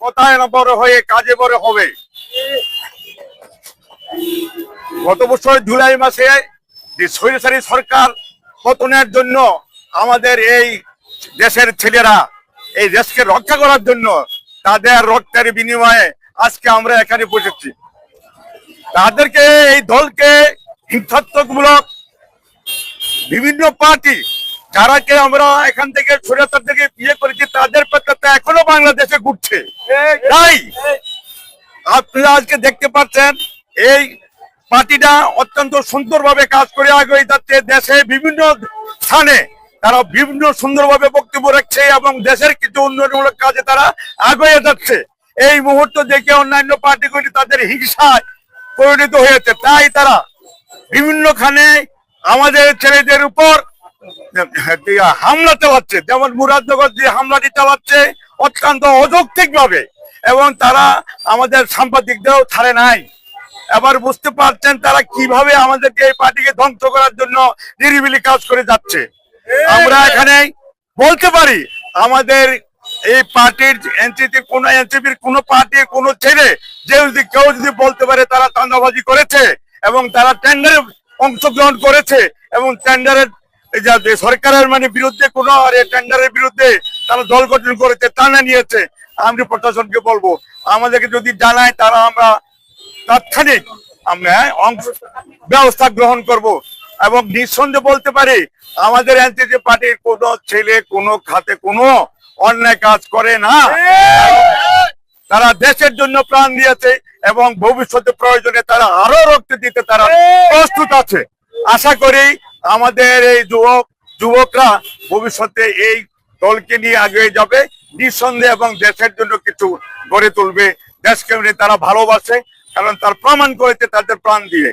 কথায় না বড় হয়ে কাজে বড় হবে। গত বছর জুলাই মাসে যে স্বৈরাচারী সরকার পতনের জন্য আমাদের এই দেশের ছেলেরা এই দেশকে রক্ষা করার জন্য তাদের রক্তের বিনিময়ে আজকে আমরা এখানে বসেছি। তাদেরকে এই দলকে হিংসাত্মকমূলক বিভিন্ন পার্টি যারাকে আমরা এখান থেকে স্বৈরাচারদেরকে বিয়ে করেছি তাদের পেছনে এখনো বাংলাদেশে ঘুরছে। তাই আপনারা আজকে দেখতে পাচ্ছেন এই পার্টিটা অত্যন্ত সুন্দরভাবে কাজ করে আগে যাচ্ছে। দেশে বিভিন্ন স্থানে তারা বিভিন্ন সুন্দরভাবে বক্তব্য রাখছে এবং দেশের কিছু উন্নয়নমূলক কাজে তারা আগে যাচ্ছে। এই মুহূর্তে দেখে অন্যান্য পার্টিগুলি তাদের হিংসায় পরিণত হয়েছে। তাই তারা বিভিন্নখানে আমাদের ছেলেদের উপর হামলা চালাচ্ছে, যেমন মুরাদনগর যে হামলাটি চালাচ্ছে অত্যন্ত অযৌক্তিক ভাবে, এবং তারা আমাদের সাংবাদিকদেরও ছাড়ে নাই। এবার বুঝতে পারছেন তারা কিভাবে আমাদেরকে এই পার্টিকে ধ্বংস করার জন্য নিরিবিলি কাজ করে যাচ্ছে। আমরা এখানে বলতে পারি আমাদের এই পার্টির এনসিপির কোন পার্টির কোন ছেলে যে যদি কেউ যদি বলতে পারে তারা চাঁদাবাজি করেছে এবং তারা টেন্ডারে অংশগ্রহণ করেছে এবং টেন্ডারের সরকারের বিরুদ্ধে কোন টেন্ডারের বিরুদ্ধে তারা দল গঠন করেছে, টানা নিয়েছে, আমি প্রশাসনকে বলবো আমাদেরকে যদি জানায় তারা আমরা তাৎক্ষণিক আমরা ব্যবস্থা গ্রহণ করব। এবং নিঃসন্দেহে বলতে পারি আমাদের এনসিপি পার্টির কোন ছেলে কোন খাতে কোনো অন্যায় কাজ করে না। তারা দেশের জন্য প্রাণ দিয়েছে এবং ভবিষ্যতে প্রয়োজনে তারা আরো রক্ত দিতে তারা প্রস্তুত আছে। আশা করি আমাদের এই যুবকরা ভবিষ্যতে এই দলকে নিয়ে এগিয়ে যাবে নিঃসন্দেহে এবং দেশের জন্য কিছু গড়ে তুলবে। দেশকে তারা ভালোবাসে কারণ তার প্রমাণ করেছে তাদের প্রাণ দিয়ে।